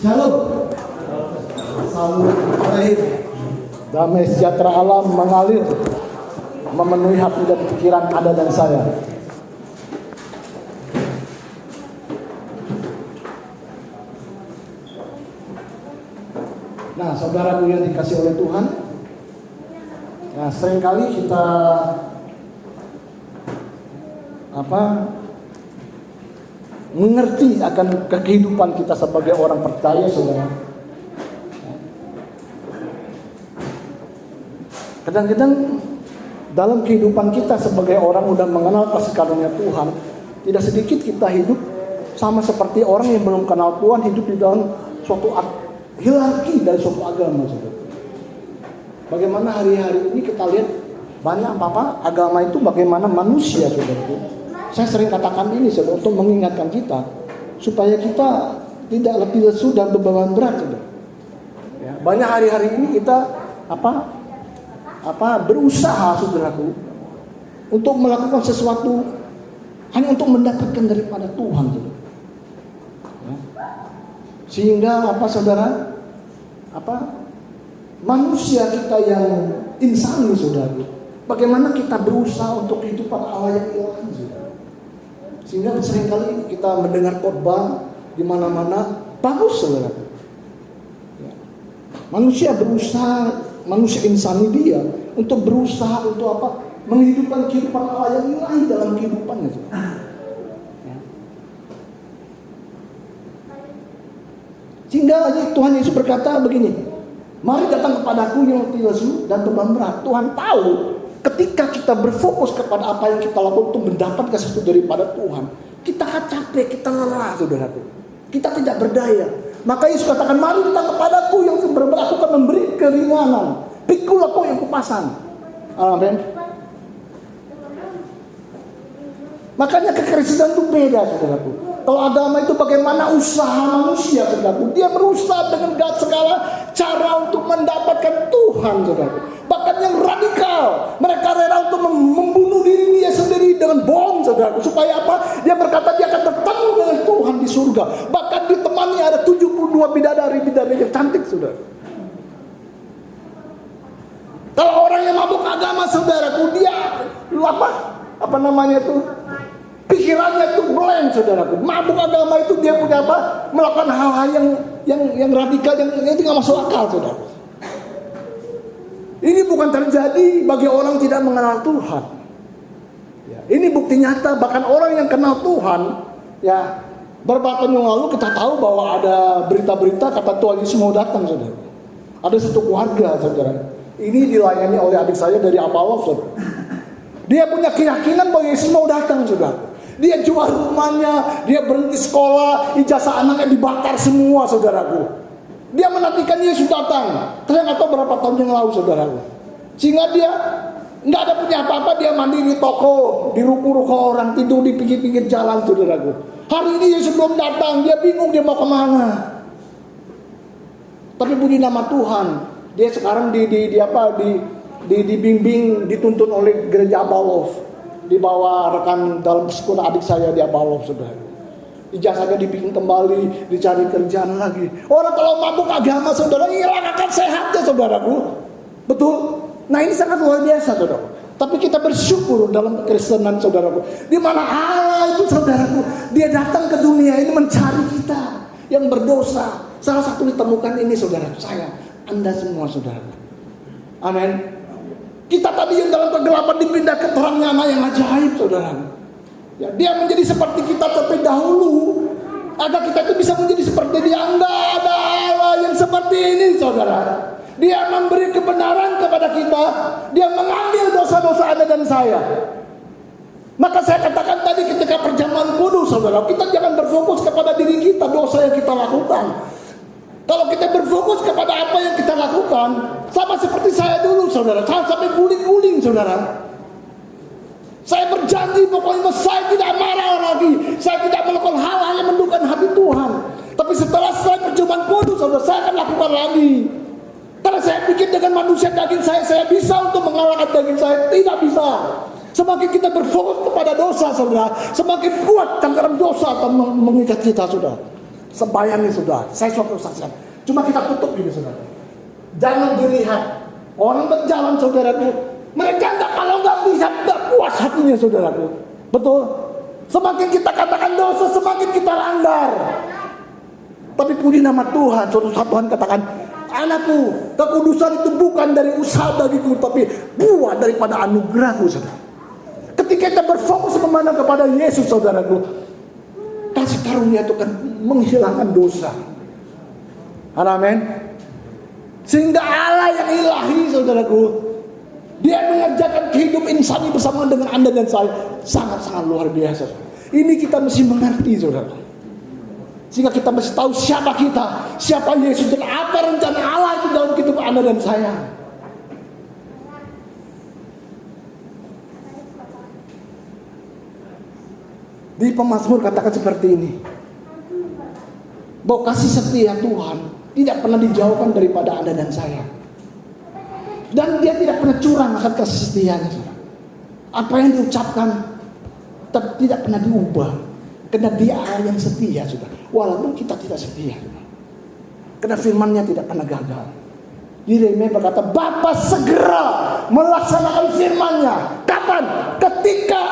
Shalom. Salam terakhir. Damai sejahtera Allah mengalir, memenuhi hati dan pikiran Anda dan saya. Nah, saudaraku yang dikasih oleh Tuhan, ya seringkali kita mengerti akan kehidupan kita sebagai orang percaya, saudara. Kadang-kadang dalam kehidupan kita sebagai orang udah mengenal kasih karunia Tuhan, tidak sedikit kita hidup sama seperti orang yang belum kenal Tuhan, hidup di dalam suatu hierarki dari suatu agama, saudara. Bagaimana hari-hari ini kita lihat banyak agama itu bagaimana manusia, saudara. Saya sering katakan ini, saudara, untuk mengingatkan kita supaya kita tidak lebih lesu dan beban berat, saudara. Ya, banyak hari-hari ini kita berusaha, saudaraku, untuk melakukan sesuatu hanya untuk mendapatkan daripada Tuhan, saudara. Ya. Sehingga saudara, manusia kita yang insani, saudara, bagaimana kita berusaha untuk kehidupan Allah yang ilahi, saudara. Sehingga seringkali kita mendengar khotbah di mana-mana bagus, saudara. Ya. Manusia berusaha, manusia insani dia untuk berusaha untuk menghidupkan kehidupan Allah yang ilahi dalam kehidupannya, saudara. Ya. Sehingga Tuhan Yesus berkata begini, mari datang kepadaku yang letih lesu dan beban berat. Tuhan tahu ketika kita berfokus kepada apa yang kita lakukan untuk mendapatkan sesuatu daripada Tuhan, kita akan capek, kita lelah, saudara. Kita tidak berdaya. Maka Yesus katakan, mari datang kepadaku yang berat, aku akan memberi keringanan. Pikul aku yang kupasan. Amin. Makanya kekristenan itu beda, saudaraku. Kalau agama itu bagaimana usaha manusia, saudaraku. Dia berusaha dengan segala cara untuk mendapatkan Tuhan, saudaraku. Bahkan yang radikal, mereka rela untuk membunuh diri dia sendiri dengan bom, saudaraku. Supaya apa? Dia berkata dia akan bertemu dengan Tuhan di surga. Bahkan ditemani ada 72 bidadari yang cantik, saudara. Kalau orang yang mabuk agama, saudaraku, dia pikirannya itu blank, saudaraku. Mabuk agama itu dia punya melakukan hal-hal yang radikal, yang itu nggak masuk akal, saudara. Ini bukan terjadi bagi orang tidak mengenal Tuhan. Ya, ini bukti nyata, bahkan orang yang kenal Tuhan, ya, beberapa tahun yang lalu kita tahu bahwa ada berita-berita kata Tuhan Yesus mau datang, saudara. Ada satu keluarga, saudara. Ini dilayani oleh adik saya dari Abalos, saudara. Dia punya keyakinan bahwa Yesus mau datang, saudara. Dia jual rumahnya, dia berhenti sekolah, ijazah anaknya dibakar semua, saudaraku. Dia menantikan Yesus datang. Saya nggak tahu berapa tahun yang lalu, saudaraku. Sehingga dia nggak ada punya apa-apa, dia mandi di toko, di ruko-ruko orang, tidur di pinggir-pinggir jalan, saudaraku. Hari ini Yesus belum datang, dia bingung dia mau kemana. Tapi puji nama Tuhan, dia sekarang dibimbing, dituntun oleh gereja Abalos, di bawah rekan dalam sekolah adik saya di Abalos, saudara. Ijazahnya dibikin kembali, dicari kerjaan lagi. Orang kalau mabuk agama, saudara, hilang akan sehatnya, saudaraku. Betul? Nah, ini sangat luar biasa, saudaraku. Tapi kita bersyukur dalam kekristenan, saudaraku. Di mana Allah itu, saudaraku, dia datang ke dunia ini mencari kita yang berdosa. Salah satu ditemukan ini, saudara saya, Anda semua, saudaraku. Amin. Kita tadi yang dalam kegelapan dipindah ke terang nyata yang ajaib, saudaraku. Ya, dia menjadi seperti kita terlebih dahulu, agar kita itu bisa menjadi seperti dia. Enggak ada Allah yang seperti ini, saudara. Dia memberi kebenaran kepada kita. Dia mengambil dosa-dosa Anda dan saya. Maka saya katakan tadi ketika perjamuan kudus, saudara, kita jangan berfokus kepada diri kita, dosa yang kita lakukan. Kalau kita berfokus kepada apa yang kita lakukan, sama seperti saya dulu, saudara, saya sampai guling-guling, saudara. Saya berjanji pokoknya saya tidak marah lagi, saya tidak melakukan hal-hal yang mendukakan hati Tuhan. Tapi setelah saya perjumpaan kudus, saudara, saya akan lakukan lagi. Karena saya pikir dengan manusia daging saya bisa untuk mengalahkan daging saya. Tidak bisa. Semakin kita berfokus kepada dosa, saudara, semakin kuat cangkram dosa akan mengikat kita, saudara. Sebayangin saudara, saya suatu kesaksian. Cuma kita tutup ini saudara. Jangan dilihat orang berjalan saudaraku, mereka kalau nggak bisa, nggak puas hatinya saudaraku. Betul? Semakin kita katakan dosa, semakin kita langgar. Tapi puji nama Tuhan, suatu saat Tuhan katakan, anakku, kekudusan itu bukan dari usaha bagiku, tapi buah daripada anugerahku saudara. Ketika kita berfokus memandang kepada Yesus saudaraku, kasih karunia itu kan menghilangkan dosa. Amin. Sehingga Allah yang ilahi saudaraku, Dia mengerjakan kehidupan insani bersama dengan Anda dan saya. Sangat-sangat luar biasa. Ini kita mesti mengerti saudara. Sehingga kita mesti tahu siapa kita, siapa Yesus, dan apa rencana Allah itu dalam kehidupan Anda dan saya. Di Pemazmur katakan seperti ini, bahwa kasih setia Tuhan tidak pernah dijauhkan daripada Anda dan saya. Dan Dia tidak pernah curang akan kasih setianya. Apa yang diucapkan tidak pernah diubah. Karena Dia Allah yang setia sudah. Walaupun kita tidak setia. Karena firman-Nya tidak pernah gagal. Yeremia berkata, Bapa segera melaksanakan firman-Nya. Kapan? Ketika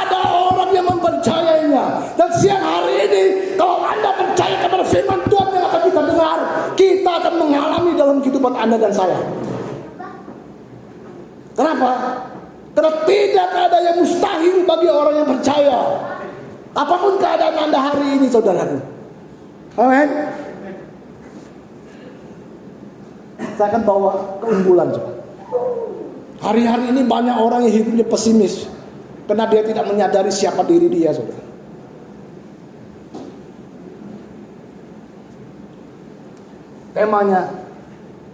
ada orang yang mempercayainya. Dan siang hari ini, kalau Anda percaya kepada firman Tuhan yang akan kita dengar, kita akan mengalami dalam kehidupan Anda dan saya. Kenapa? Karena tidak ada yang mustahil bagi orang yang percaya. Apapun keadaan Anda hari ini saudaraku. Amin. Saya akan bawa keunggulan coba. Hari-hari ini banyak orang yang hidupnya pesimis. Karena dia tidak menyadari siapa diri dia saudara. Temanya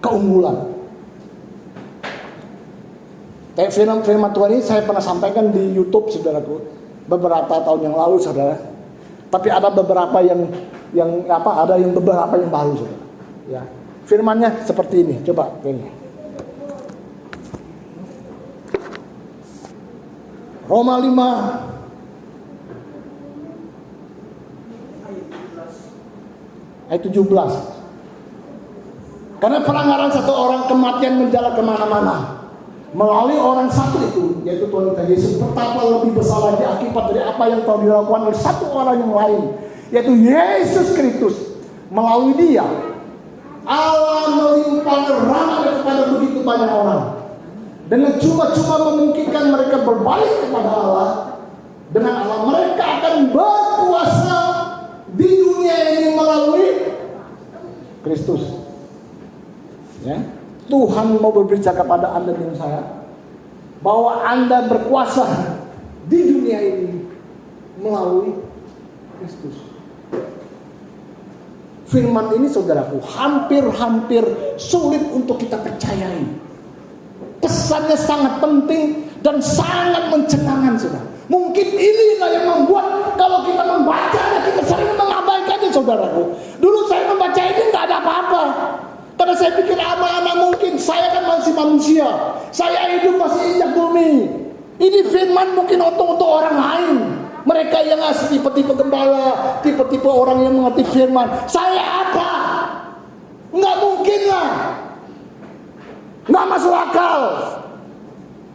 keunggulan. Firman Tuhan ini saya pernah sampaikan di YouTube saudaraku beberapa tahun yang lalu saudara. Tapi ada beberapa yang ada yang beberapa yang baru saudara. Ya. Firman-Nya seperti ini. Coba ini. Roma 5 ayat 17. Karena pelanggaran satu orang kematian menjalar kemana-mana. Melalui orang satu itu, yaitu Tuhan kita Yesus, betapa lebih besar lagi akibat dari apa yang telah dilakukan oleh satu orang yang lain, yaitu Yesus Kristus. Melalui Dia, Allah melimpahkan rahmat kepada begitu banyak orang. Dengan cuma-cuma memungkinkan mereka berbalik kepada Allah. Dengan Allah mereka akan berkuasa di dunia ini melalui Kristus. Ya. Tuhan mau berbicara kepada Anda dan saya bahwa Anda berkuasa di dunia ini melalui Kristus. Firman ini saudaraku hampir sulit untuk kita percayai. Pesannya sangat penting dan sangat mencengangkan saudara. Mungkin inilah yang membuat kalau kita membacanya kita sering mengabaikannya saudaraku. Dulu saya membaca ini nggak ada apa-apa. Karena saya pikir anak-anak mungkin saya kan masih manusia, saya hidup masih injak bumi. Ini firman mungkin untuk orang lain. Mereka yang asli tipe-tipe gembala, tipe-tipe orang yang mengerti firman. Saya apa? Nggak mungkin lah, nggak masuk akal.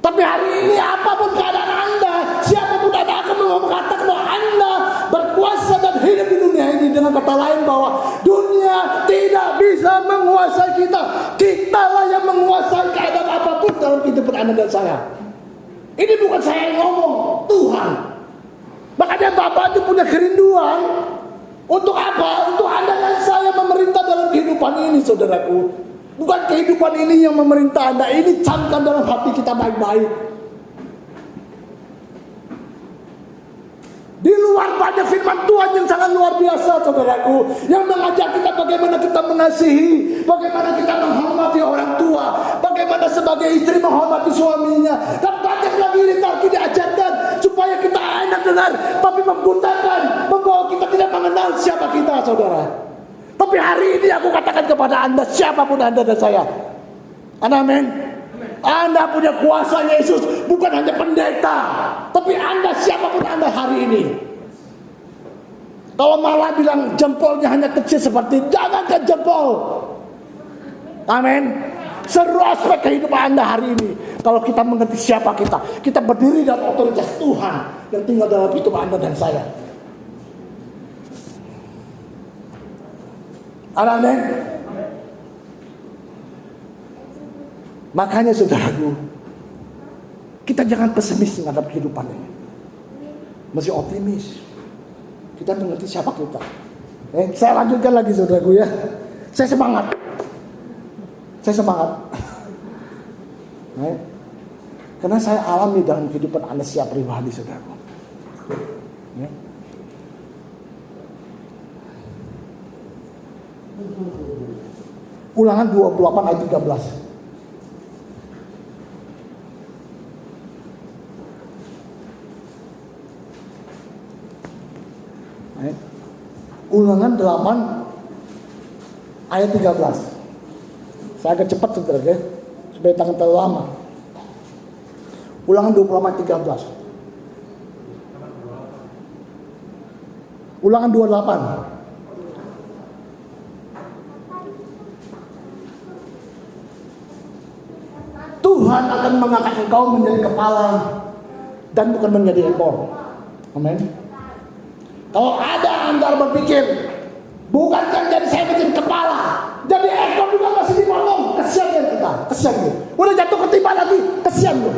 Tapi hari ini apapun keadaan Anda, siapapun Anda akan mengatakan bahwa Anda berkuasa dan hidup di dunia ini. Dengan kata lain bahwa dunia tidak bisa menguasai kita. Kitalah yang menguasai keadaan apapun dalam kehidupan Anda dan saya. Ini bukan saya yang ngomong, Tuhan. Makanya Bapak itu punya kerinduan. Untuk apa? Untuk Anda dan saya memerintah dalam kehidupan ini saudaraku. Bukan kehidupan ini yang memerintah Anda. Ini camkan dalam hati kita baik-baik. Di luar banyak firman Tuhan yang sangat luar biasa saudaraku, yang mengajak kita bagaimana kita mengasihi, bagaimana kita menghormati orang tua, bagaimana sebagai istri menghormati suaminya, dan banyak lagi yang diajarkan supaya kita enak dengar, tapi membutakan, membawa kita tidak mengenal siapa kita saudara. Tapi hari ini aku katakan kepada Anda, siapapun Anda dan saya, amin. Anda punya kuasa Yesus, bukan hanya pendeta, tapi Anda siapapun Anda hari ini. Kalau malah bilang jempolnya hanya kecil seperti, jangan ke jempol. Amin. Seluruh aspek kehidupan Anda hari ini, kalau kita mengerti siapa kita berdiri dalam otoritas Tuhan yang tinggal dalam hidup Anda dan saya. Amin. Makanya saudaraku, kita jangan pesimis terhadap kehidupan ini. Masih optimis. Kita mengerti siapa kita. Saya lanjutkan lagi saudaraku ya. Saya semangat. Karena saya alami dalam kehidupan Anda secara pribadi saudaraku. Ulangan 28 ayat 13. Ulangan 8 ayat 13. Saya agak cepat saudara ya, supaya tangan terlalu lama. Ulangan 28 ayat 13. Ulangan 28. Tuhan akan mengangkat engkau menjadi kepala dan bukan menjadi ekor. Amin. Kalau ada antara berpikir, bukankah jadi saya menjadi kepala, jadi ekor juga masih dipotong, kesian kan kita, kesian tuh. Udah jatuh ketimpa lagi, kesian tuh.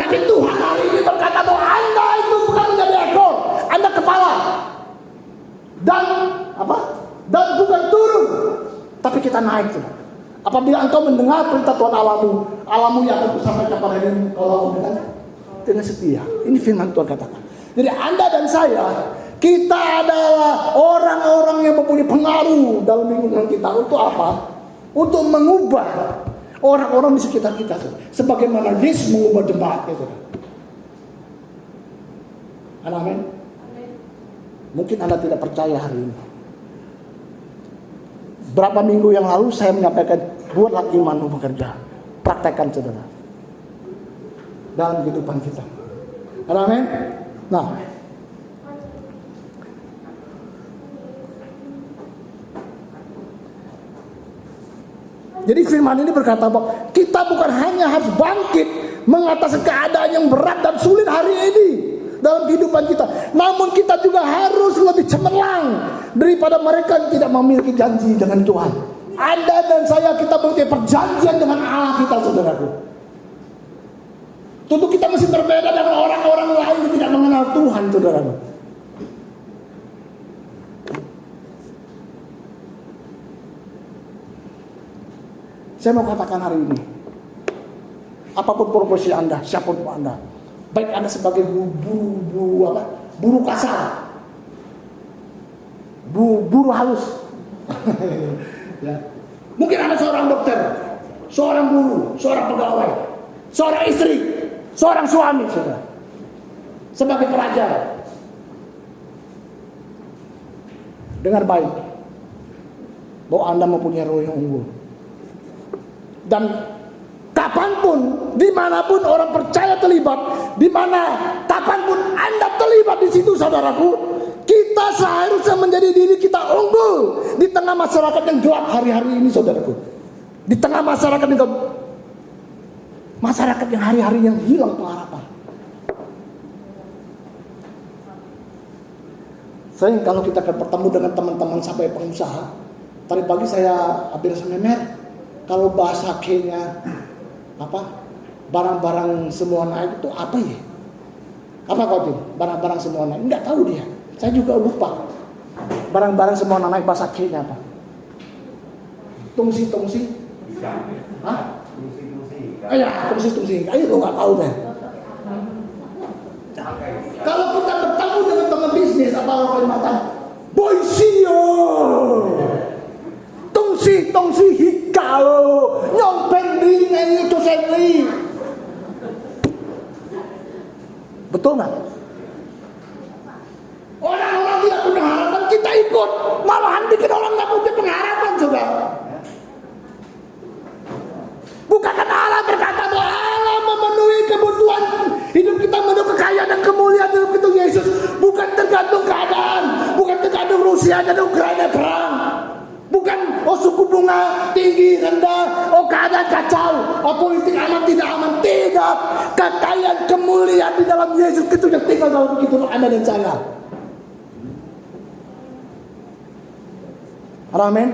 Tapi Tuhan hari ini berkata bahwa Anda itu bukan menjadi ekor, Anda kepala. Dan apa? Dan bukan turun, tapi kita naik tuh. Apabila engkau mendengar perintah Tuhan Allahmu yang aku sampaikan kepada dirimu, kalau dengan setia. Ini firman Tuhan katakan. Jadi Anda dan saya, kita adalah orang-orang yang mempunyai pengaruh dalam lingkungan kita. Untuk apa? Untuk mengubah orang-orang di sekitar kita. Sebagaimana Yesus mengubah jemaatnya. Amin. Mungkin Anda tidak percaya hari ini. Berapa minggu yang lalu saya menyampaikan, buatlah imanmu bekerja. Praktekkan saudara. Dalam kehidupan kita. Amin. Nah, jadi firman ini berkata bahwa kita bukan hanya harus bangkit mengatasi keadaan yang berat dan sulit hari ini dalam kehidupan kita, namun kita juga harus lebih cemerlang daripada mereka yang tidak memiliki janji dengan Tuhan. Anda dan saya, kita memiliki perjanjian dengan Allah kita, saudaraku. Tentu kita mesti berbeda dengan orang-orang lain yang tidak mengenal Tuhan, saudaraku. Saya mau katakan hari ini, apapun profesi Anda, siapapun Anda, baik Anda sebagai buru kasar, buru halus, ya. Mungkin Anda seorang dokter, seorang guru, seorang pegawai, seorang istri, seorang suami, saudara, sebagai pelajar. Dengar baik, bahwa Anda mempunyai roh yang unggul. Dan kapanpun, dimanapun orang percaya terlibat, dimana kapanpun Anda terlibat di situ, saudaraku, kita seharusnya menjadi diri kita unggul di tengah masyarakat yang gelap hari-hari ini, saudaraku. Di tengah masyarakat yang hari-hari yang hilang pengharapan. Saya kalau kita bertemu dengan teman-teman sampai pengusaha, tadi pagi saya hampir sememer. Kalau bahasa Kenya apa? Barang-barang semua naik itu apa ya? Apa kau tuh? Barang-barang semua naik. Enggak tahu dia. Saya juga lupa. Barang-barang semua naik bahasa Kenya apa? Tungsi. Hah? Ya, tungsi. Ayo lo nggak tahu deh. Kalau kita bertemu dengan teman bisnis, apa orang mata? Boisio. Tungsi hikau nyong pending ini itu sendiri. Betul nggak? Orang-orang tidak punya harapan, kita ikut, malahan bikin orang nggak punya pengharapan, saudara. Bukankah Allah berkata bahwa Allah memenuhi kebutuhan hidup kita, menuju kekayaan dan kemuliaan hidup kita, ada Ukraina perang. Bukan suku bunga tinggi, rendah, keadaan kacau, politik aman, tidak aman. Tidak. Kekayaan, kemuliaan di dalam Yesus itu yang tinggal dalam kehidupan Anda dan saya. Amin.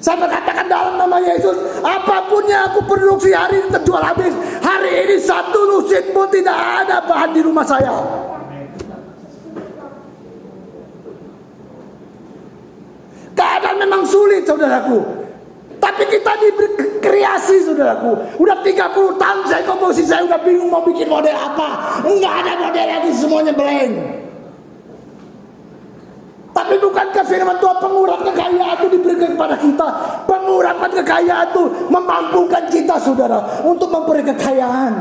Saya berkatakan dalam nama Yesus, apapun yang aku produksi hari ini terjual habis. Hari ini satu lusin pun tidak ada bahan di rumah saya. Keadaan memang sulit, saudaraku. Tapi kita diberi kreasi, saudaraku. Udah 30 tahun saya komposisi, saya udah bingung mau bikin model apa. Enggak ada model lagi, semuanya blank. Tapi bukankah firman Tuhan pengurapan kekayaan itu diberikan kepada kita? Pengurapan kekayaan itu memampukan kita, saudara, untuk memperoleh kekayaan.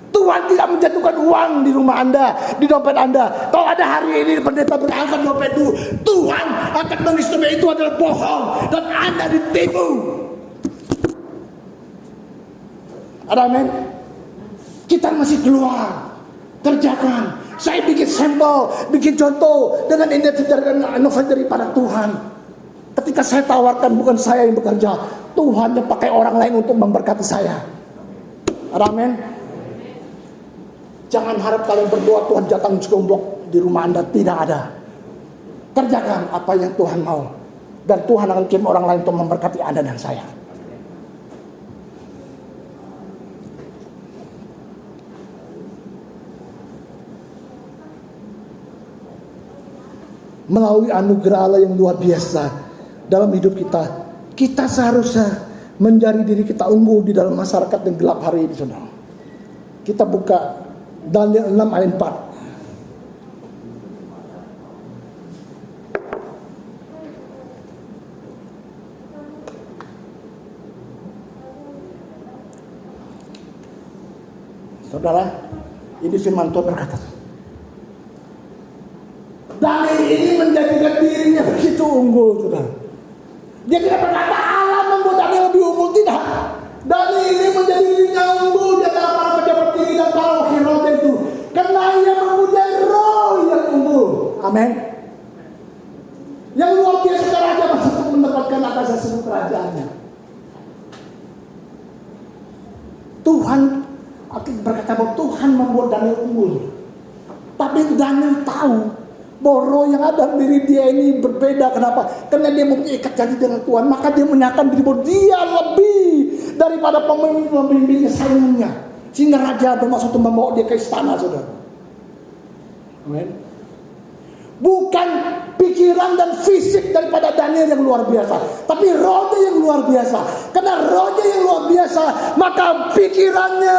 Tuhan tidak menjatuhkan uang di rumah Anda, di dompet Anda. Kalau ada hari ini pendeta berangkat dompet itu, Tuhan akan mengistimewa itu adalah bohong dan Anda ditipu. Amin. Kita masih keluar, kerjakan. Saya bikin sampel, bikin contoh dengan inovasi daripada Tuhan. Ketika saya tawarkan, bukan saya yang bekerja, Tuhan yang pakai orang lain untuk memberkati saya. Amin. Jangan harap kalian berdoa Tuhan datang sekelompok di rumah Anda. Tidak ada. Kerjakan apa yang Tuhan mau. Dan Tuhan akan kirim orang lain untuk memberkati Anda dan saya. Melalui anugerah Allah yang luar biasa dalam hidup kita, kita seharusnya menjadi diri kita unggul di dalam masyarakat yang gelap hari ini, saudara. Kita buka Daniel 6 ayat 4. Saudara, ini firman Tuhan berkata, Daniel ini menjadikan dirinya begitu unggul, saudara. Dia tidak berkata Allah membuat Daniel lebih unggul, tidak. Daniel ini menjadi dirinya unggul di antara para pejabat tinggi dan para wakil raja itu, karena ia mempunyai roh yang unggul. Amin. Yang luar biasa raja masih mendapatkan atas seluruh kerajaannya. Tuhan berkata bahwa Tuhan membuat Daniel unggul. Tapi Daniel tahu bahwa roh yang ada di diri dia ini berbeda. Kenapa? Karena dia mempunyai ikat janji dengan Tuhan. Maka dia menyatakan diri bahwa dia lebih daripada pemimpin saingannya. Sehingga raja bermaksud untuk membawa dia ke istana, saudara. Amin. Bukan pikiran dan fisik daripada Daniel yang luar biasa, tapi rohnya yang luar biasa. Karena rohnya yang luar biasa, maka pikirannya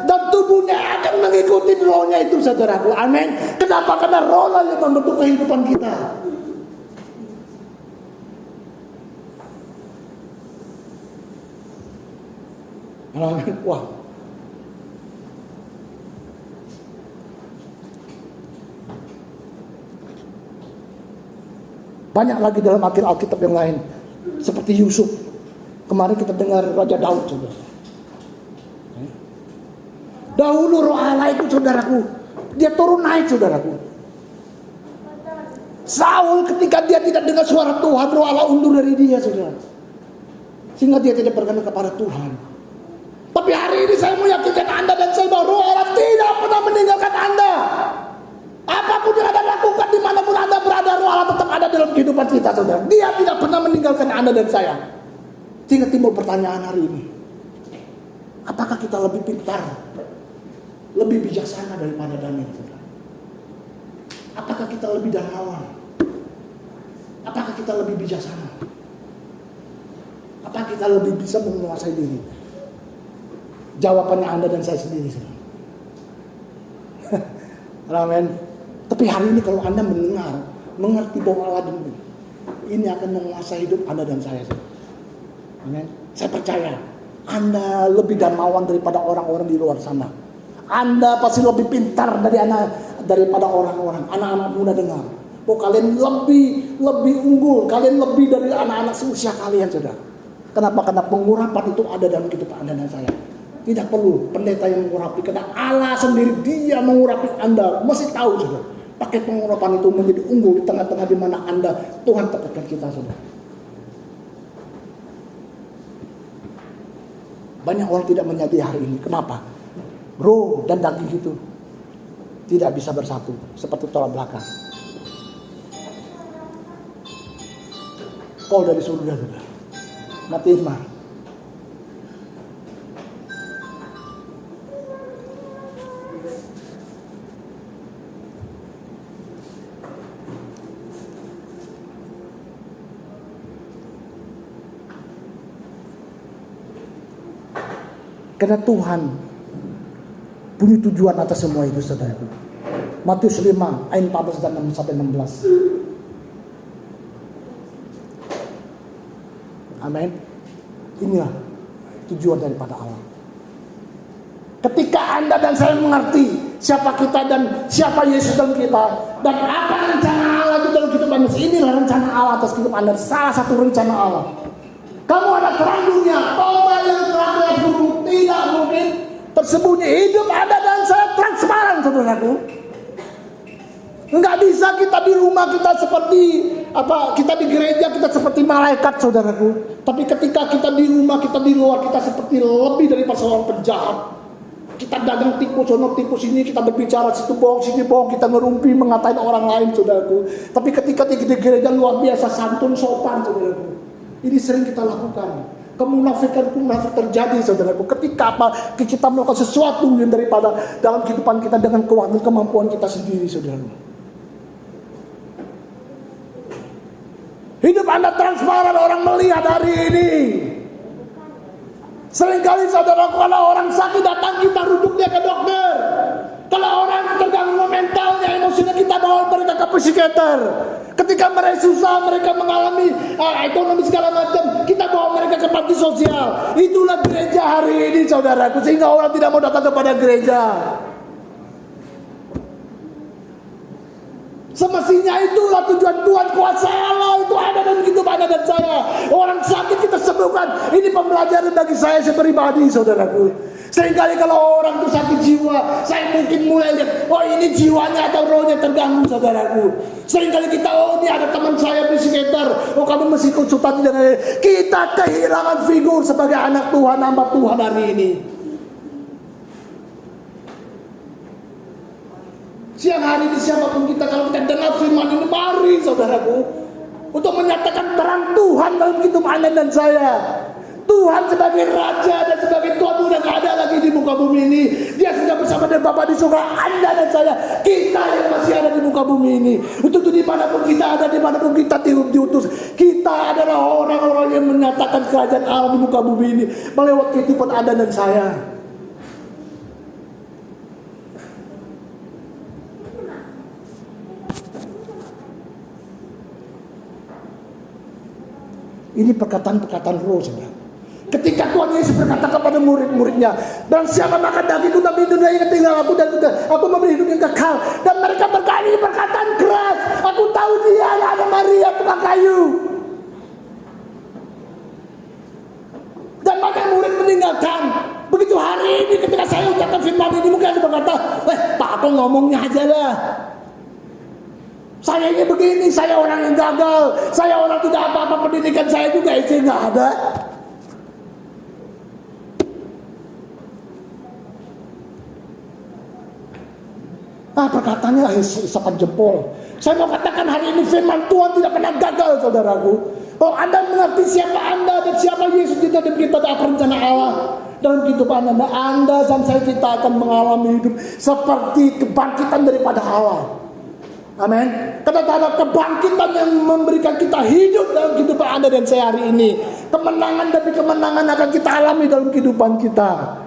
dan tubuhnya akan mengikuti rohnya itu, saudaraku. Amin. Kenapa? Karena rohnya yang membentuk kehidupan kita. Amin. Wah. Banyak lagi dalam Alkitab yang lain, seperti Yusuf. Kemarin kita dengar Raja Daud, saudara. Dahulu roh Allah itu, saudaraku, dia turun naik, saudaraku. Saul ketika dia tidak dengar suara Tuhan, roh Allah undur dari dia, saudara. Sehingga dia tidak berkenan kepada Tuhan. Tapi hari ini saya mau yakinkan Anda dan saya bahwa roh Allah tidak pernah meninggalkan Anda. Apapun yang Anda lakukan, dimanapun Anda berada, roh Allah tetap ada dalam kehidupan kita, saudara. Dia tidak pernah meninggalkan Anda dan saya. Sehingga timbul pertanyaan hari ini, apakah kita lebih pintar, lebih bijaksana daripada Daniel, saudara? Apakah kita lebih dermawan? Apakah kita lebih bijaksana? Apakah kita lebih bisa menguasai diri? Jawabannya Anda dan saya sendiri, saudara. Amin. Tapi hari ini kalau Anda mendengar, mengerti bahwa Allah ini akan menguasai hidup Anda dan saya. Amin. Saya percaya Anda lebih dermawan daripada orang-orang di luar sana. Anda pasti lebih pintar daripada orang-orang. Anak-anak muda dengar, bahwa kalian lebih unggul, kalian lebih dari anak-anak seusia kalian, saudara. Kenapa? Karena pengurapan itu ada dalam kehidupan Anda dan saya. Tidak perlu pendeta yang mengurapi, karena Allah sendiri dia mengurapi Anda. Mesti tahu, saudara. pakai pengurapan itu menjadi unggul di tengah-tengah di mana Anda, Tuhan tempatkan kita, saudara. Banyak orang tidak menyadari hari ini. Kenapa? Roh dan daging itu tidak bisa bersatu seperti tolak belakang. Paul dari surga, saudara. Mati Irma. Karena Tuhan punya tujuan atas semua itu, saudara. Matius 5 ayat 14 dan 16. Amin. Inilah tujuan daripada Allah. Ketika Anda dan saya mengerti siapa kita dan siapa Yesus dalam kita, dan apa rencana Allah itu dalam hidup Anda, inilah rencana Allah atas hidup Anda. Salah satu rencana Allah. Kamu ada terang dunia, orang yang terang dan buruk tidak mungkin tersembunyi. Hidup Anda dan saya transparan, saudaraku. Enggak bisa kita di rumah kita seperti kita di gereja kita seperti malaikat, saudaraku. Tapi ketika kita di rumah, kita di luar, kita seperti lebih dari seorang penjahat. Kita dagang tipu sono tipu sini, kita berbicara situ bohong sini bohong, kita ngerumpi mengatain orang lain, saudaraku. Tapi ketika di gereja luar biasa santun sopan, saudaraku. Ini sering kita lakukan. Kemunafikan terjadi, saudaraku. Ketika kita melakukan sesuatu yang daripada dalam kehidupan kita dengan kemampuan kita sendiri, saudaraku. Hidup Anda transparan, orang melihat hari ini. Seringkali, saudaraku, kalau orang sakit datang kita rujuk dia ke dokter. Kalau orang terganggu mentalnya, emosinya, kita bawa mereka ke psikiater. Ketika mereka susah, mereka mengalami ekonomi segala macam, kita bawa mereka ke panti sosial. Itulah gereja hari ini, saudaraku, sehingga orang tidak mau datang kepada gereja. Semestinya itulah tujuan Tuhan, kuasa Allah itu ada dalam hidup Anda dan saya. Orang sakit kita sembuhkan. Ini pembelajaran bagi saya pribadi, saudaraku. Seringkali kalau orang itu sakit jiwa, saya mungkin mulai lihat, oh ini jiwanya atau rohnya terganggu, saudaraku. Seringkali kita, oh ini ada teman saya psikiater, oh kamu mesti konsultasi dengan dia. Kita kehilangan figur sebagai anak Tuhan, hamba Tuhan hari ini. Siang hari ini siapapun kita, kalau kita dengar firman ini, mari saudaraku, untuk menyatakan terang Tuhan dalam hidup Anda dan saya. Tuhan sebagai Raja dan sebagai Tuhan udah gak ada lagi di muka bumi ini. Dia sudah bersama dengan Bapa di surga. Anda dan saya, kita yang masih ada di muka bumi ini. Untuk dimanapun kita ada, dimanapun kita diutus, kita adalah orang-orang yang menyatakan kerajaan Allah di muka bumi ini melewat kehidupan Anda dan saya. Ini perkataan-perkataan roh, saudara. Ketika Tuhan Yesus berkata kepada murid-muridnya, dan siapa makan dagingku dan minum dagingnya tinggal aku, dan aku memberi hidup yang kekal. Dan mereka berkali perkataan keras, aku tahu dia adalah Maria tukang kayu. Dan banyak murid meninggalkan. Begitu hari ini ketika saya ucapkan firman ini, mungkin ada berkata, Pak aku ngomongnya aja lah. Saya ini begini, saya orang yang gagal, saya orang tidak apa-apa, pendidikan saya juga itu nggak ada. Perkataannya isapan jempol. Saya mau katakan hari ini firman Tuhan tidak pernah gagal, saudaraku. Kalau Anda mengerti siapa Anda dan siapa Yesus kita dan kita ada rencana Allah dalam kehidupan Anda dan saya, kita akan mengalami hidup seperti kebangkitan daripada Allah. Amin. Karena ada kebangkitan yang memberikan kita hidup dalam kehidupan Anda dan saya hari ini. Kemenangan demi kemenangan akan kita alami dalam kehidupan kita.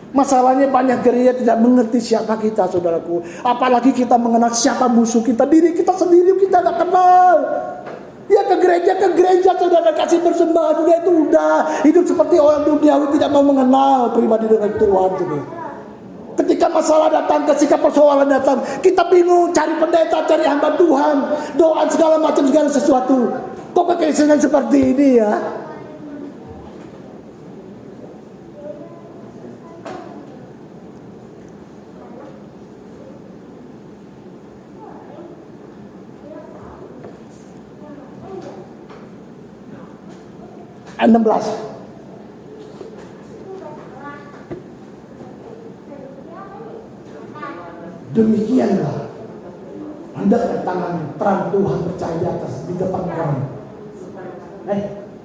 Masalahnya banyak gereja tidak mengerti siapa kita, saudaraku. Apalagi kita mengenal siapa musuh kita. Diri kita sendiri kita gak kenal. Ya ke gereja saudara kasih persembahan juga itu udah. Hidup seperti orang duniawi, tidak mau mengenal pribadi dengan Tuhan. Ketika masalah datang, ketika persoalan datang, kita bingung cari pendeta, cari hamba Tuhan, doa segala macam segala sesuatu. Kok kekristenan seperti ini ya? ayat 16. Demikianlah hendaknya tangan terang Tuhan bercahaya di atas di depan orang.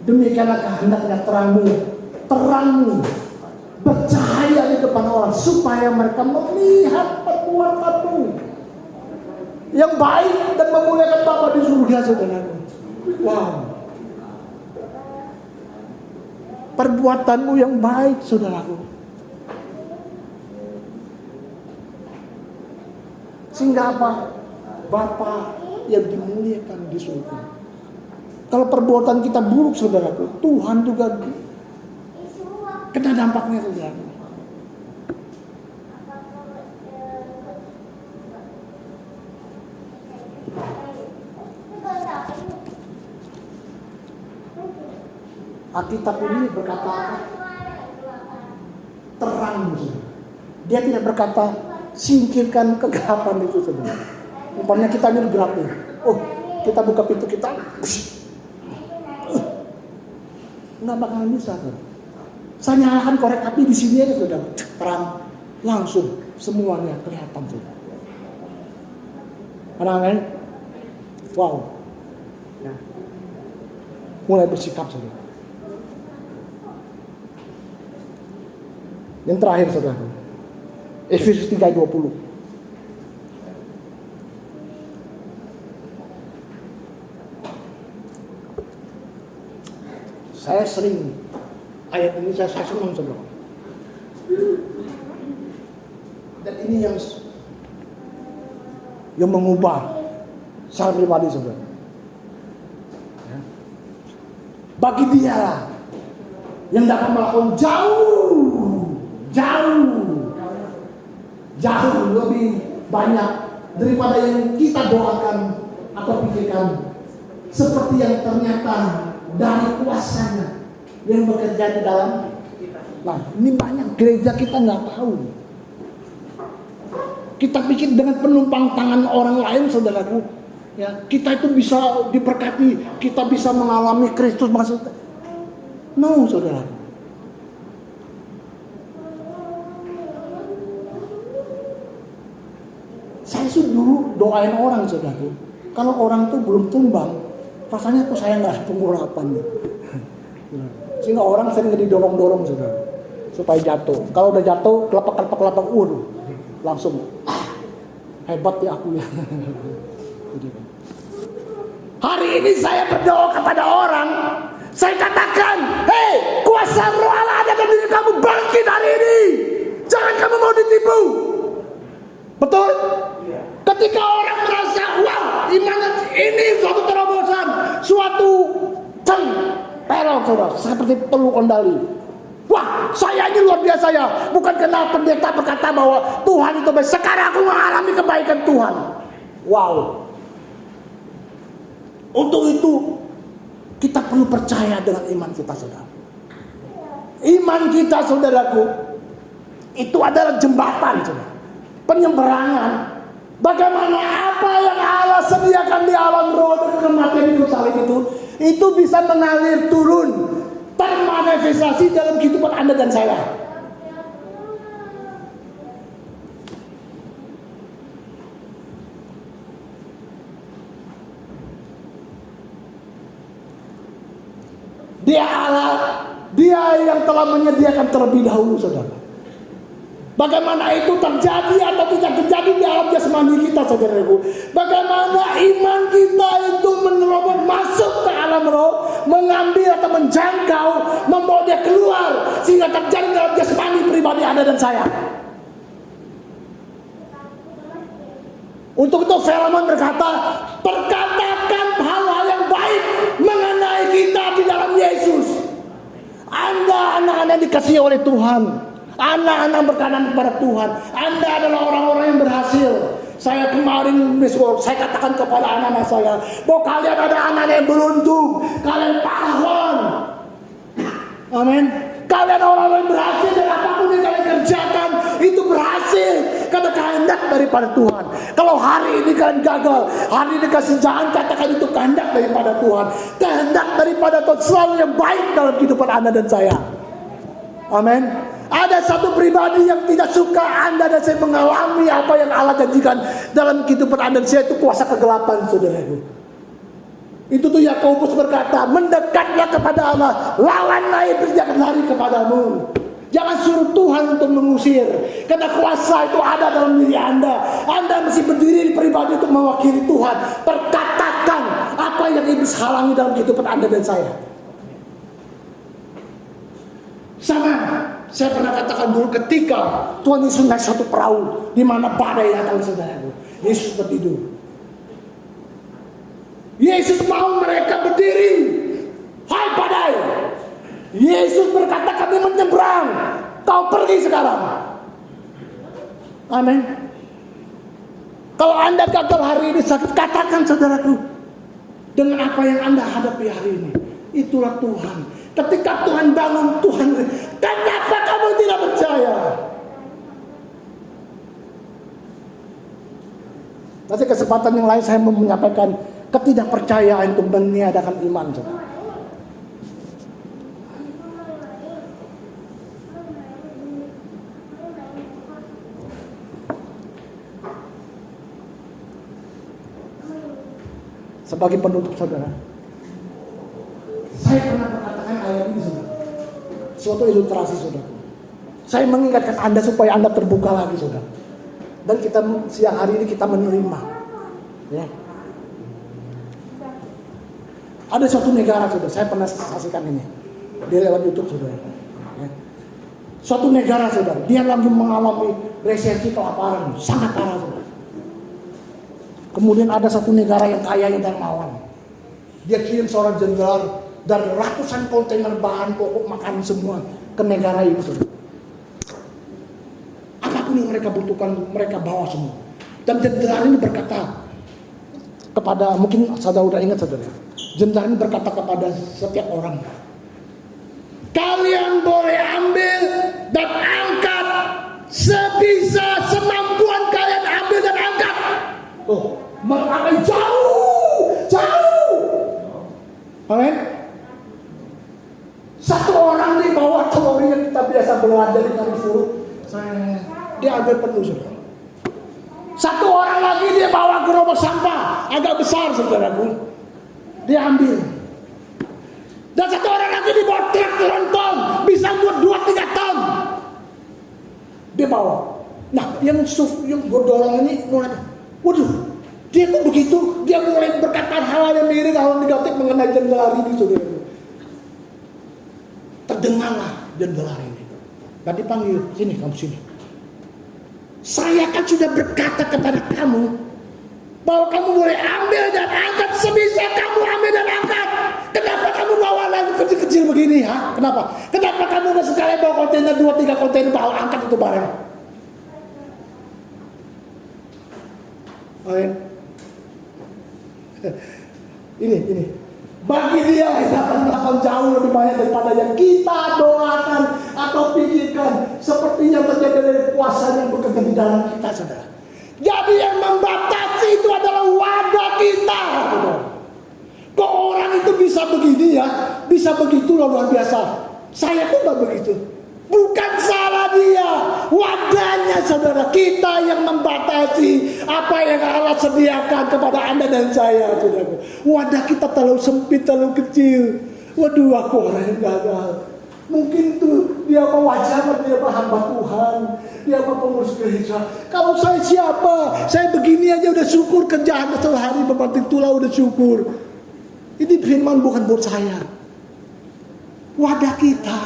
Demikianlah hendaknya terangmu bercahaya di depan orang supaya mereka melihat perbuatanmu yang baik dan memuliakan Bapa di surga, saudaraku. Wow. Perbuatanmu yang baik, saudaraku. Sehingga apa? Bapa yang dimuliakan di surga. Kalau perbuatan kita buruk, saudaraku, Tuhan juga kena dampaknya, saudaraku. Alkitab ini berkata terang, saudara. Dia tidak berkata singkirkan kegelapan itu, saudara. Umpamanya kita ini gelap nih. Oh, kita buka pintu kita. Nggak bakalan bisa, saudara. Saya nyalakan korek api di sini aja, saudara. Terang, langsung semuanya kelihatan, saudara. Anak-anak, wow. Nah, mulai bersikap, saudara. Yang terakhir, saudara. Efesus 3:20. Saya sering ayat ini saya senang, saudara. Dan ini yang mengubah saya pribadi, saudara. Bagi dia yang dapat melakukan jauh lebih banyak daripada yang kita doakan atau pikirkan, seperti yang ternyata dari kuasanya yang bekerja di dalam. Nah, ini banyak gereja kita nggak tahu. Kita pikir dengan penumpang tangan orang lain, saudaraku, ya kita itu bisa diberkati, kita bisa mengalami Kristus maksudnya. No, saudara. Saya dulu doain orang, saudaraku. Kalau orang tuh belum tumbang, rasanya kok saya nggak ada pengurapan. Sehingga orang sering didorong-dorong, saudara, supaya jatuh. Kalau udah jatuh, kelapak, langsung hebat ya aku ya. Hari ini saya berdoa kepada orang, saya katakan, hei, kuasa roh Allah ada dalam diri kamu, bangkit hari ini. Jangan kamu mau ditipu. Betul? Ketika orang merasa, wow, iman ini suatu terobosan, suatu teror, saudara, seperti perlu kendali. Wah, saya ini luar biasa ya. Bukan karena pendeta berkata bahwa Tuhan itu baik. Sekarang aku mengalami kebaikan Tuhan. Wow. Untuk itu kita perlu percaya dengan iman kita, saudara. Iman kita, saudaraku, itu adalah jembatan, saudara. Penyeberangan. Bagaimana apa yang Allah sediakan di alam roh dan kematian hidup salib itu bisa mengalir turun, termanifestasi dalam kehidupan Anda dan saya. Dia Allah, dia yang telah menyediakan terlebih dahulu, saudara. Bagaimana itu terjadi atau tidak terjadi di alam jasmani kita, saudaraku. Bagaimana iman kita itu menerobos masuk ke alam roh, mengambil atau menjangkau, membawa dia keluar, sehingga terjadi dalam jasmani pribadi Anda dan saya. Untuk itu Firman berkata, perkatakan hal-hal yang baik mengenai kita di dalam Yesus. Anda anak-anak yang dikasihi oleh Tuhan, anak-anak berkenan kepada Tuhan. Anda adalah orang-orang yang berhasil. Saya kemarin saya katakan kepada anak-anak saya bahwa kalian ada anak yang beruntung. Kalian pahlawan. Amin. Kalian orang-orang yang berhasil dan apapun yang kalian kerjakan itu berhasil karena kehendak daripada Tuhan. Kalau hari ini kalian gagal, hari ini kasih jangan katakan itu kehendak daripada Tuhan. Kehendak daripada Tuhan selalu yang baik dalam kehidupan Anda dan saya. Amin. Ada satu pribadi yang tidak suka Anda dan saya mengalami apa yang Allah janjikan dalam kehidupan Anda dan saya, itu kuasa kegelapan, saudaraku. Itu tuh Yakobus berkata, mendekatlah kepada Allah, lawanlah iblis jangan lari kepadamu. Jangan suruh Tuhan untuk mengusir, karena kuasa itu ada dalam diri Anda. Anda mesti berdiri di pribadi untuk mewakili Tuhan. Perkatakan apa yang iblis halangi dalam kehidupan Anda dan saya. Sama, saya pernah katakan dulu ketika Tuhan Yesus naik satu perahu di mana badai datang, saudaraku. Yesus bertidur. Yesus mau mereka berdiri. Hai badai. Yesus berkata, kami menyeberang. Kau pergi sekarang. Amin. Kalau Anda gagal hari ini sakit, katakan saudaraku, dengan apa yang Anda hadapi hari ini, itulah Tuhan. Ketika Tuhan bangun, Tuhan, kenapa kamu tidak percaya? Nanti kesempatan yang lain saya mau menyampaikan ketidakpercayaan untuk meniadakan iman, saudara. Sebagai penutup, saudara, saya pernah mengatakan ayat ini, saudara, suatu ilustrasi, saudara. Saya mengingatkan Anda supaya Anda terbuka lagi, saudara. Dan kita siang hari ini kita menerima, ya. Ada suatu negara, saudara, saya pernah saksikan ini di lewat YouTube, saudara. Ya. Suatu negara, saudara, dia lagi mengalami resesi kelaparan sangat parah, saudara. Kemudian ada satu negara yang kaya yang dermawan. Dia kirim seorang jenderal dan ratusan kontainer bahan pokok makanan semua ke negara ini, saudara. Apapun yang mereka butuhkan, mereka bawa semua. Dan jenderal ini berkata kepada, mungkin saudara udah ingat, saudara, jenderal ini berkata kepada setiap orang, kalian boleh ambil dan angkat sebisa semampuan kalian, ambil dan angkat. Oh, mengangkat jauh. Amin. Satu orang di bawah telur yang kita biasa belajar di Karifuru, dia ambil penuh, saudara. Satu orang lagi dia bawa gerobak sampah agak besar, saudaraku, dia ambil. Dan satu orang lagi dibawa truk tronton, bisa buat 2-3 ton, dia bawa. Nah, yang gue dorong ini mulai, waduh, dia kok begitu? Dia mulai berkata hal yang miring, hal negatif mengenai jenderal ini, saudara. Terdengarlah jenderal ini. Dan dipanggil, sini kamu sini. Saya kan sudah berkata kepada kamu bahwa kamu boleh ambil dan angkat sebisa kamu ambil dan angkat. Kenapa kamu bawa lagi kecil-kecil begini? Ha? Kenapa? Kenapa kamu nggak sekali bawa kontainer 2-3 kontainer bawa angkat itu barang? Amin. Ini bagi dia yang akan jauh lebih banyak daripada yang kita doakan atau pikirkan, seperti yang terjadi dari kuasa yang bekerja di dalam kita, saudara. Jadi yang membatasi itu adalah wadah kita, saudara. Kok orang itu bisa begini ya, bisa begitu luar biasa. Saya pun gak begitu. Bukan salah dia, wadahnya, saudara. Kita yang membatasi apa yang Allah sediakan kepada Anda dan saya, saudara. Wadah kita terlalu sempit, terlalu kecil. Waduh, aku orang yang gagal. Mungkin tuh dia apa wajar, dia apa hamba Tuhan, dia apa pengurus gereja. Kalau saya siapa? Saya begini aja udah syukur, kerjaan sehari berbanting tulang udah syukur. Ini firman bukan buat saya. Wadah kita,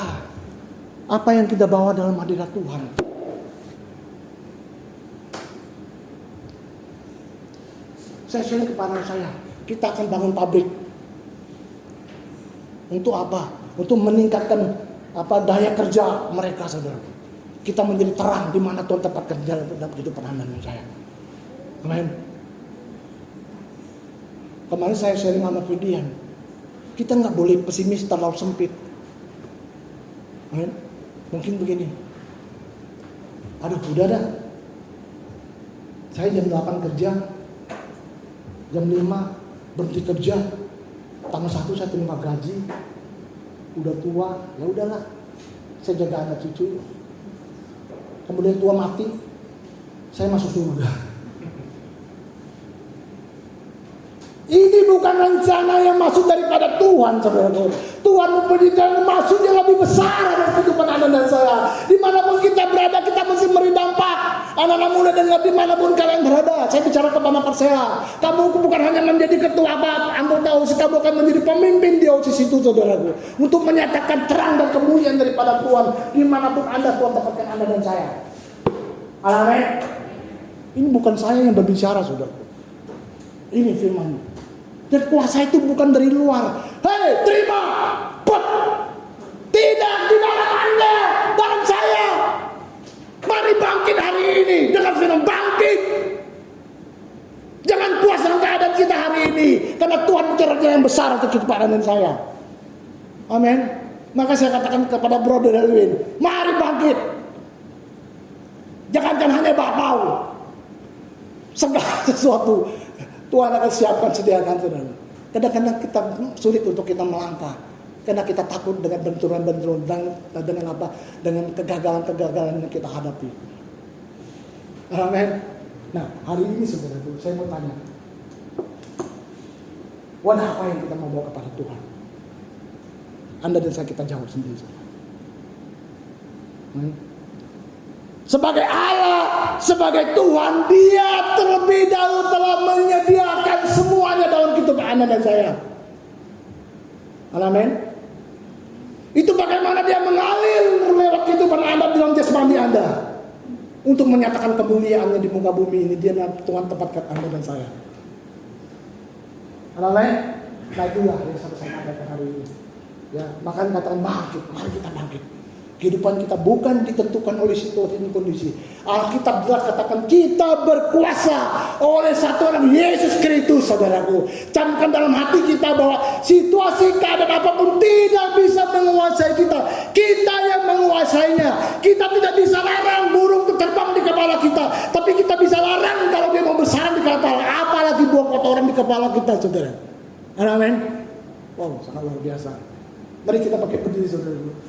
apa yang kita bawa dalam hadirat Tuhan. Saya sharing kepada saya, kita akan bangun pabrik. Untuk apa? Untuk meningkatkan daya kerja mereka, saudara. Kita menjadi terang di mana Tuhan tempat kerja dalam kehidupan Anda dan saya. Amin. Kemarin saya sharing sama Fidian, kita nggak boleh pesimis terlalu sempit. Amin. Mungkin begini, Aduh udah dah. Saya jam 8 kerja. Jam 5 berhenti kerja. Tanggal 1 saya terima gaji. Udah tua, ya udahlah. Saya jaga anak cucu. Kemudian tua mati. Saya masuk surga. Ini bukan rencana yang masuk daripada Tuhan, saudara-saudara. Tuhan mempunyai maksud yang lebih besar dari kehidupan Anda dan saya. Dimanapun kita berada, kita mesti memberi dampak. Anak-anak muda dengar dimanapun kalian berada. Saya bicara kepada Persela. Kamu bukan hanya menjadi ketua anggota OSIS, kamu akan menjadi pemimpin di OSIS itu, saudaraku. Untuk menyatakan terang dan kemuliaan daripada Tuhan. Dimanapun Anda, Tuhan tempatkan Anda dan saya. Amin. Ini bukan saya yang berbicara, saudaraku. Ini firman. Dan kuasa itu bukan dari luar. Hei, terima. Put. Tidak di dalam Anda, dalam saya. Mari bangkit hari ini dengan firman bangkit. Jangan puas dengan keadaan kita hari ini, karena Tuhan bicara yang besar untuk kehidupan dan saya. Amin. Maka saya katakan kepada Brother Elwin, mari bangkit. Jangankan hanya bapau, segala sesuatu Tuhan akan siapkan, sediakan, saudara. Kadang-kadang kita sulit untuk kita melangkah, karena kita takut dengan benturan-benturan dan dengan apa, dengan kegagalan-kegagalan yang kita hadapi. Amin. Nah, hari ini saudara, saya mau tanya, wadah apa yang kita mau bawa kepada Tuhan? Anda dan saya kita jawab sendiri. Sebagai Allah, sebagai Tuhan, Dia terlebih dahulu telah menyediakan semuanya dalam kehidupan Anda dan saya. Amin. Itu bagaimana Dia mengalir lewat kehidupan Anda dalam jasmani Anda untuk menyatakan kemuliaannya di muka bumi ini. Dia Tuhan tempatkan Anda dan saya. Amin. Nah itulah yang saya katakan hari ini. Ya, makanya katakan bangkit, mari kita bangkit. Kehidupan kita bukan ditentukan oleh situasi dan kondisi. Alkitab jelas katakan kita berkuasa oleh satu orang, Yesus Kristus, saudaraku. Camkan dalam hati kita bahwa situasi keadaan apapun tidak bisa menguasai kita. Kita yang menguasainya. Kita tidak bisa larang burung terbang di kepala kita, tapi kita bisa larang kalau dia mau bersarang di kepala. Apalagi buang kotoran di kepala kita, saudara. Amin. Wow, sangat luar biasa. Mari kita pakai berdiri, saudara.